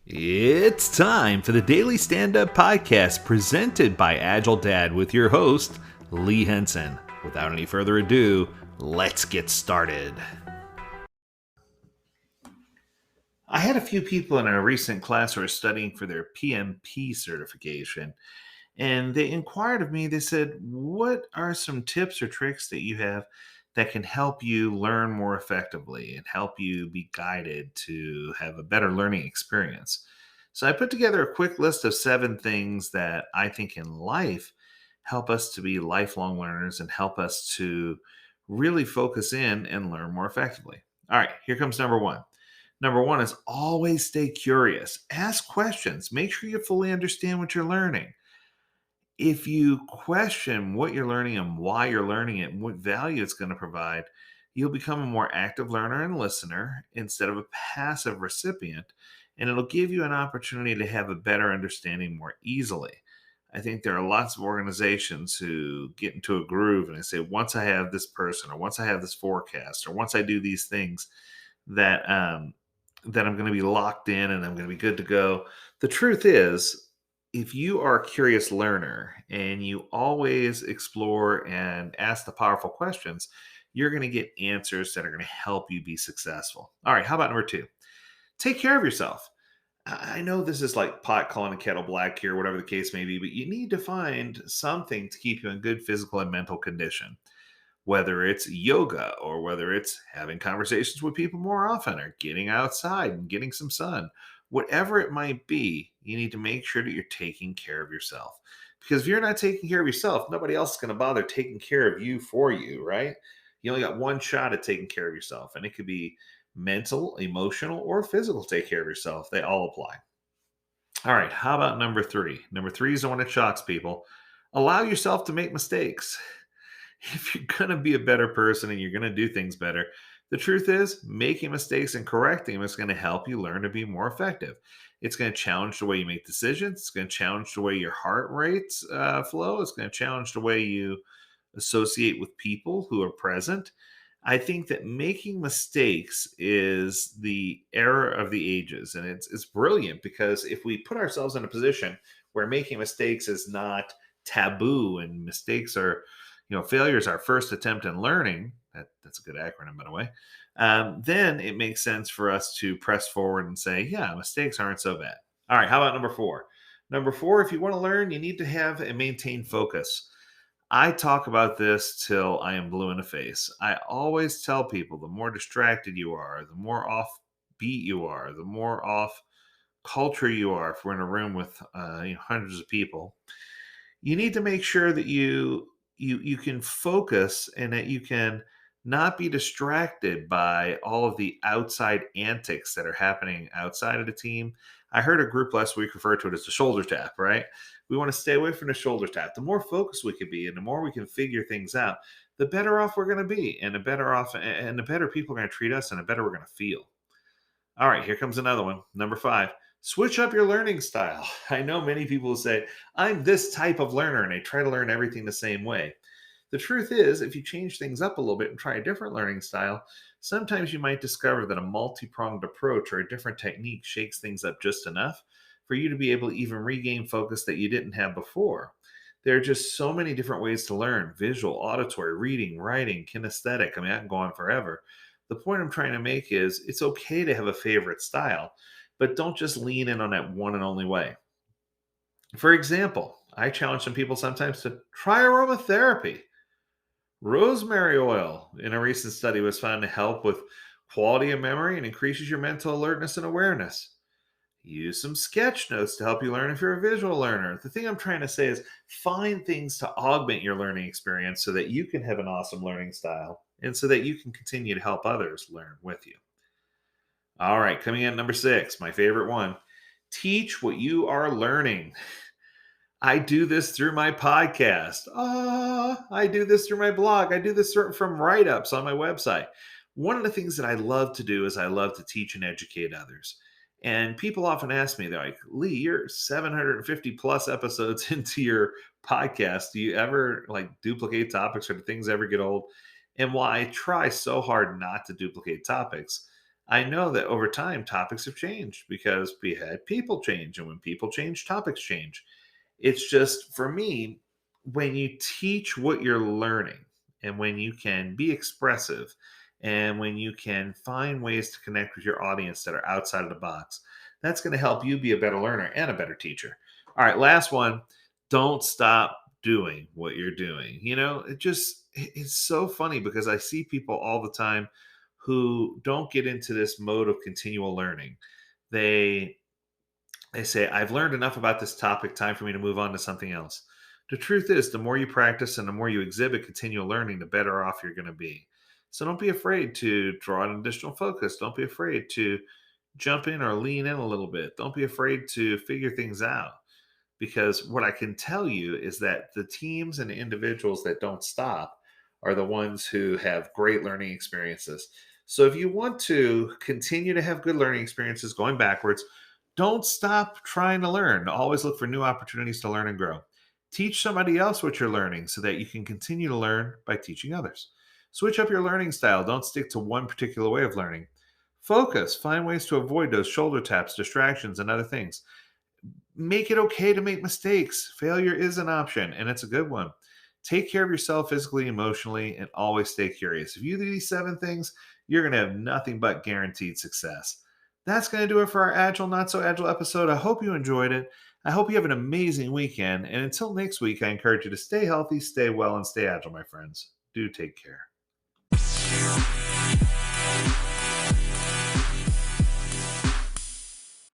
It's time for the Daily Stand Up Podcast presented by Agile Dad with your host, Lee Henson. Without any further ado, let's get started. I had a few people in a recent class who are studying for their PMP certification, and they inquired of me. They said, "What are some tips or tricks that you have that can help you learn more effectively and help you be guided to have a better learning experience?" So I put together a quick list of 7 things that I think in life help us to be lifelong learners and help us to really focus in and learn more effectively. All right, here comes number one. Number one is always stay curious. Ask questions. Make sure you fully understand what you're learning. If you question what you're learning and why you're learning it and what value it's going to provide, you'll become a more active learner and listener instead of a passive recipient. And it'll give you an opportunity to have a better understanding more easily. I think there are lots of organizations who get into a groove and they say, once I have this person, or once I have this forecast, or once I do these things, that I'm going to be locked in and I'm going to be good to go. The truth is, if you are a curious learner and you always explore and ask the powerful questions, you're going to get answers that are going to help you be successful. All right, how about number two? Take care of yourself. I know this is like pot calling a kettle black here, whatever the case may be, but you need to find something to keep you in good physical and mental condition, whether it's yoga or whether it's having conversations with people more often or getting outside and getting some sun. Whatever it might be, you need to make sure that you're taking care of yourself. Because if you're not taking care of yourself, nobody else is going to bother taking care of you for you, right? You only got one shot at taking care of yourself, and it could be mental, emotional, or physical. Take care of yourself. They all apply. All right, how about number three? Number three is the one that shocks people. Allow yourself to make mistakes. If you're going to be a better person and you're going to do things better, the truth is making mistakes and correcting them is going to help you learn to be more effective. It's going to challenge the way you make decisions. It's going to challenge the way your heart rates flow. It's going to challenge the way you associate with people who are present. I think that making mistakes is the error of the ages, and it's brilliant because if we put ourselves in a position where making mistakes is not taboo and mistakes are, failure is our first attempt in learning. That's a good acronym, by the way. Then it makes sense for us to press forward and say, yeah, mistakes aren't so bad. All right, how about number four? Number four, if you want to learn, you need to have and maintain focus. I talk about this till I am blue in the face. I always tell people the more distracted you are, the more offbeat you are, the more off culture you are. If we're in a room with hundreds of people, you need to make sure that you can focus and that you can not be distracted by all of the outside antics that are happening outside of the team. I heard a group last week refer to it as the shoulder tap, right? We want to stay away from the shoulder tap. The more focused we can be and the more we can figure things out, the better off we're going to be, and the better people are going to treat us, and the better we're going to feel. All right, here comes another one. Number five, switch up your learning style. I know many people will say, I'm this type of learner, and they try to learn everything the same way. The truth is, if you change things up a little bit and try a different learning style, sometimes you might discover that a multi pronged approach or a different technique shakes things up just enough for you to be able to even regain focus that you didn't have before. There are just so many different ways to learn: visual, auditory, reading, writing, kinesthetic. I mean, I can go on forever. The point I'm trying to make is it's okay to have a favorite style, but don't just lean in on that one and only way. For example, I challenge some people sometimes to try aromatherapy. Rosemary oil in a recent study was found to help with quality of memory and increases your mental alertness and awareness. Use some sketch notes to help you learn if you're a visual learner. The thing I'm trying to say is find things to augment your learning experience so that you can have an awesome learning style and so that you can continue to help others learn with you. All right, coming in at number six, my favorite one. Teach what you are learning. I do this through my podcast. I do this through my blog. I do this from write ups on my website. One of the things that I love to do is I love to teach and educate others. And people often ask me, they're like, Lee, you're 750 plus episodes into your podcast. Do you ever like duplicate topics or do things ever get old? And while I try so hard not to duplicate topics, I know that over time, topics have changed because we had people change. And when people change, topics change. It's just for me, when you teach what you're learning and when you can be expressive and when you can find ways to connect with your audience that are outside of the box, that's going to help you be a better learner and a better teacher. All right, last one. Don't stop doing what you're doing. It's so funny because I see people all the time who don't get into this mode of continual learning. They they say, I've learned enough about this topic, time for me to move on to something else. The truth is, the more you practice and the more you exhibit continual learning, the better off you're going to be. So don't be afraid to draw an additional focus. Don't be afraid to jump in or lean in a little bit. Don't be afraid to figure things out. Because what I can tell you is that the teams and the individuals that don't stop are the ones who have great learning experiences. So if you want to continue to have good learning experiences going backwards, don't stop trying to learn. Always look for new opportunities to learn and grow. Teach somebody else what you're learning so that you can continue to learn by teaching others. Switch up your learning style. Don't stick to one particular way of learning. Focus. Find ways to avoid those shoulder taps, distractions, and other things. Make it okay to make mistakes. Failure is an option, and it's a good one. Take care of yourself physically, emotionally, and always stay curious. If you do these 7 things, you're going to have nothing but guaranteed success. That's going to do it for our Agile, Not So Agile episode. I hope you enjoyed it. I hope you have an amazing weekend. And until next week, I encourage you to stay healthy, stay well, and stay agile, my friends. Do take care.